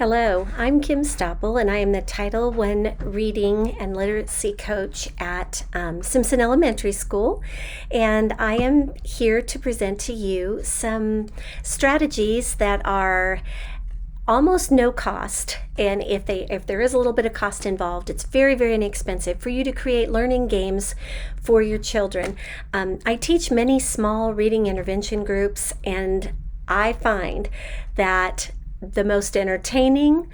Hello, I'm Kim Stoppel, and I am the Title I Reading and Literacy Coach at Simpson Elementary School. And I am here to present to you some strategies that are almost no cost, and if there is a little bit of cost involved, it's very, very inexpensive for you to create learning games for your children. I teach many small reading intervention groups, and I find that the most entertaining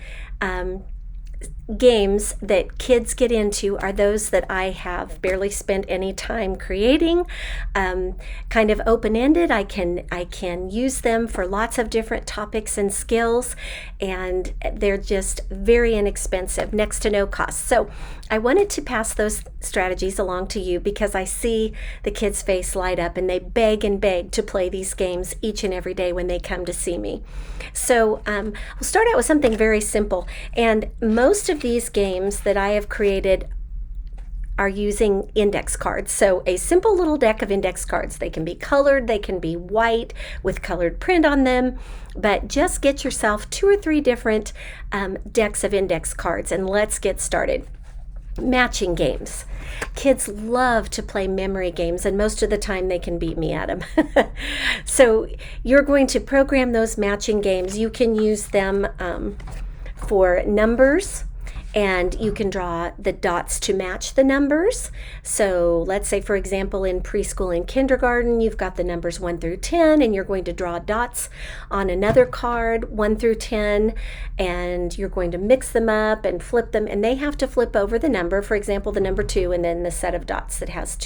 games that kids get into are those that I have barely spent any time creating. Kind of open-ended. I can use them for lots of different topics and skills, and they're just very inexpensive, next to no cost. So I wanted to pass those strategies along to you because I see the kids' face light up and they beg and beg to play these games each and every day when they come to see me. So we'll start out with something very simple, and most of these games that I have created are using index cards. So a simple little deck of index cards. They can be colored, they can be white with colored print on them, but just get yourself 2 or 3 different decks of index cards, and let's get started. Matching games. Kids love to play memory games, and most of the time they can beat me at them. So you're going to program those matching games. You can use them for numbers, and you can draw the dots to match the numbers. So let's say, for example, in preschool and kindergarten, you've got the numbers 1 through 10, and you're going to draw dots on another card, 1 through 10, and you're going to mix them up and flip them, and they have to flip over the number, for example, the number 2, and then the set of dots that has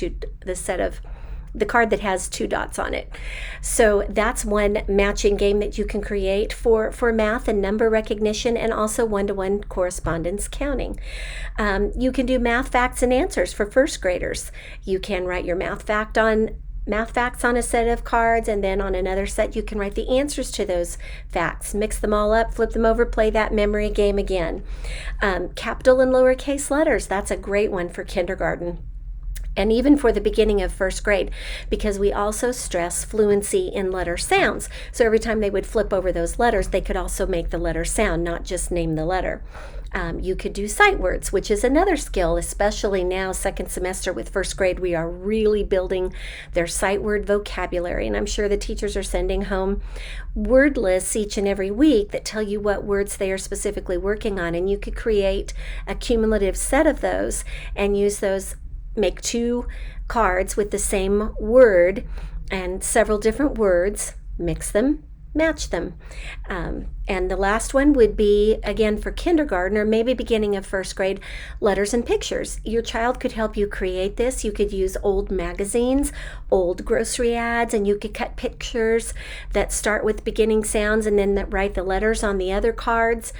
the card that has 2 dots on it. So that's one matching game that you can create for math and number recognition, and also one-to-one correspondence counting. You can do math facts and answers for first graders. You can write your math facts on a set of cards, and then on another set you can write the answers to those facts. Mix them all up, flip them over, play that memory game again. Capital and lowercase letters, that's a great one for kindergarten. And even for the beginning of first grade, because we also stress fluency in letter sounds. So every time they would flip over those letters, they could also make the letter sound, not just name the letter. You could do sight words, which is another skill, especially now, second semester with first grade. We are really building their sight word vocabulary, and I'm sure the teachers are sending home word lists each and every week that tell you what words they are specifically working on, and you could create a cumulative set of those and use those. Make 2 cards with the same word and several different words, mix them, match them. And the last one would be, again, for kindergarten or maybe beginning of first grade, letters and pictures. Your child could help you create this. You could use old magazines, old grocery ads, and you could cut pictures that start with beginning sounds and then write the letters on the other cards.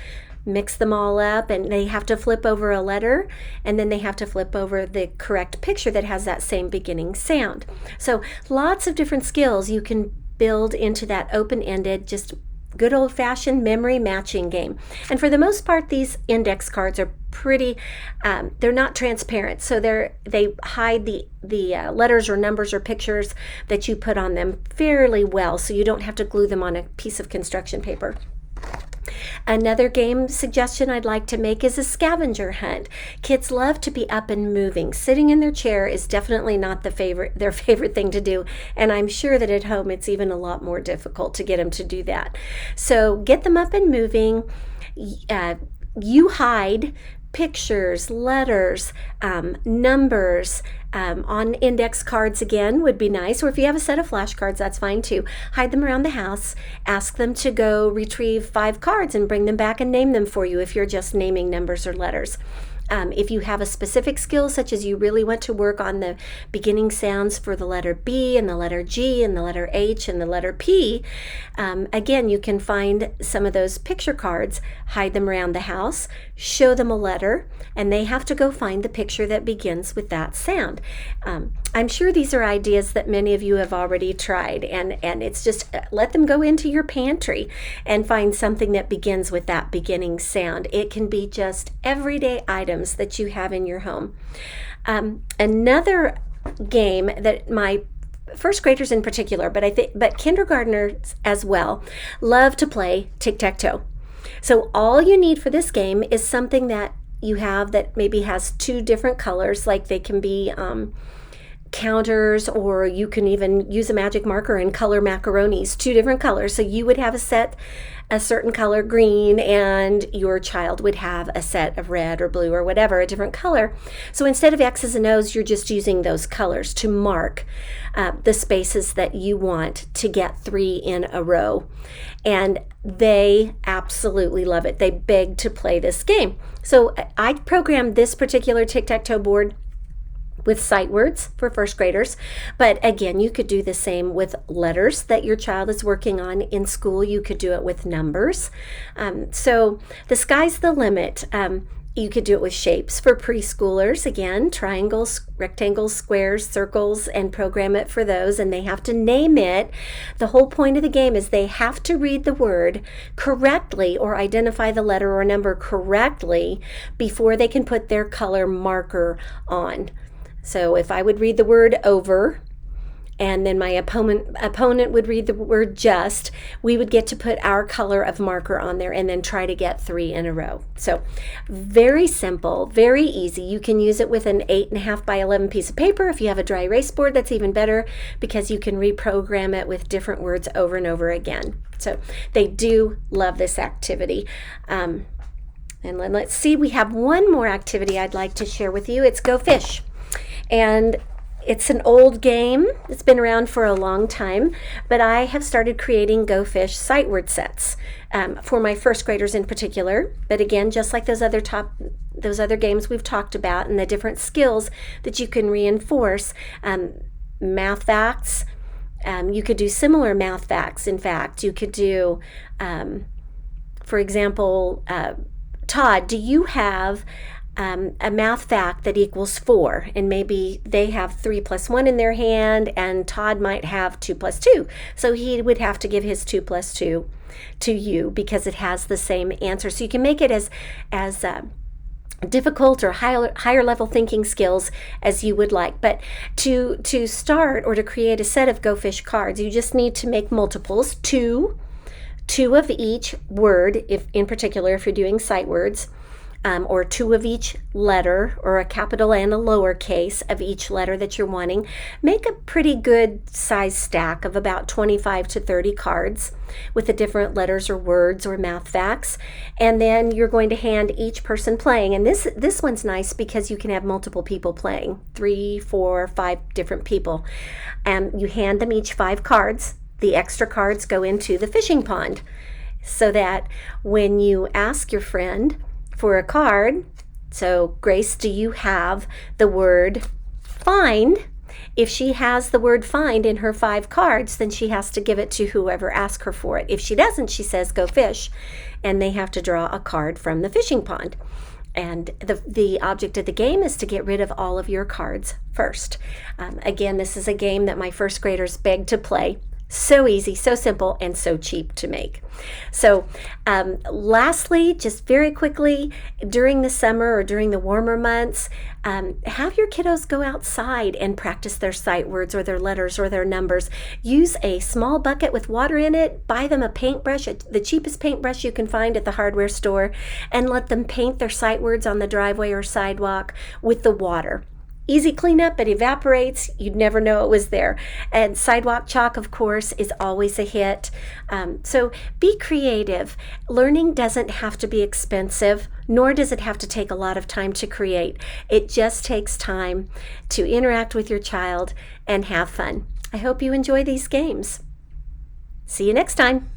Mix them all up, and they have to flip over a letter, and then they have to flip over the correct picture that has that same beginning sound. So lots of different skills you can build into that open-ended, just good old-fashioned memory matching game. And for the most part, these index cards are pretty, they're not transparent, so they hide the letters or numbers or pictures that you put on them fairly well, so you don't have to glue them on a piece of construction paper. Another game suggestion I'd like to make is a scavenger hunt. Kids love to be up and moving. Sitting in their chair is definitely not their favorite thing to do, and I'm sure that at home it's even a lot more difficult to get them to do that. So get them up and moving. You hide pictures, letters, numbers on index cards again would be nice, or if you have a set of flashcards, that's fine too. Hide them around the house. Ask them to go retrieve 5 cards and bring them back and name them for you if you're just naming numbers or letters. If you have a specific skill, such as you really want to work on the beginning sounds for the letter B and the letter G and the letter H and the letter P, again, you can find some of those picture cards, hide them around the house, show them a letter, and they have to go find the picture that begins with that sound. I'm sure these are ideas that many of you have already tried, and it's just let them go into your pantry and find something that begins with that beginning sound. It can be just everyday items that you have in your home. Another game that my first graders in particular, but kindergartners as well, love to play tic-tac-toe. So all you need for this game is something that you have that maybe has two different colors, like they can be counters, or you can even use a magic marker and color macaronis, two different colors. So you would have a certain color, green, and your child would have a set of red or blue or whatever, a different color. So instead of X's and O's, you're just using those colors to mark the spaces that you want to get 3 in a row. And they absolutely love it. They beg to play this game. So I programmed this particular tic-tac-toe board with sight words for first graders. But again, you could do the same with letters that your child is working on in school. You could do it with numbers. So the sky's the limit. You could do it with shapes for preschoolers. Again, triangles, rectangles, squares, circles, and program it for those. And they have to name it. The whole point of the game is they have to read the word correctly or identify the letter or number correctly before they can put their color marker on. So if I would read the word over, and then my opponent would read the word just, we would get to put our color of marker on there and then try to get 3 in a row. So very simple, very easy. You can use it with an 8.5 by 11 piece of paper. If you have a dry erase board, that's even better, because you can reprogram it with different words over and over again. So they do love this activity. And let's see, we have one more activity I'd like to share with you. It's Go Fish. And it's an old game. It's been around for a long time, but I have started creating Go Fish sight word sets for my first graders in particular. But again, just like those other games we've talked about and the different skills that you can reinforce, math facts. You could do similar math facts. In fact, you could do, for example, Todd, do you have a math fact that equals 4, and maybe they have 3 plus 1 in their hand, and Todd might have 2 plus 2. So he would have to give his 2 plus 2 to you because it has the same answer. So you can make it as difficult or higher level thinking skills as you would like. But to start or to create a set of Go Fish cards, you just need to make multiples, two of each word, if in particular if you're doing sight words. Or 2 of each letter, or a capital and a lowercase of each letter that you're wanting. Make a pretty good size stack of about 25 to 30 cards with the different letters or words or math facts. And then you're going to hand each person playing. And this one's nice because you can have multiple people playing, 3, 4, 5 different people. And you hand them each 5 cards. The extra cards go into the fishing pond, so that when you ask your friend for a card, so Grace, do you have the word find? If she has the word find in her 5 cards, then she has to give it to whoever asked her for it. If she doesn't, she says go fish, and they have to draw a card from the fishing pond. And the object of the game is to get rid of all of your cards first. Again, this is a game that my first graders beg to play. So easy, so simple, and so cheap to make. So lastly, just very quickly, during the summer or during the warmer months, have your kiddos go outside and practice their sight words or their letters or their numbers. Use a small bucket with water in it. Buy them a paintbrush, the cheapest paintbrush you can find at the hardware store, and let them paint their sight words on the driveway or sidewalk with the water. Easy cleanup, it evaporates, you'd never know it was there. And sidewalk chalk, of course, is always a hit. So be creative. Learning doesn't have to be expensive, nor does it have to take a lot of time to create. It just takes time to interact with your child and have fun. I hope you enjoy these games. See you next time.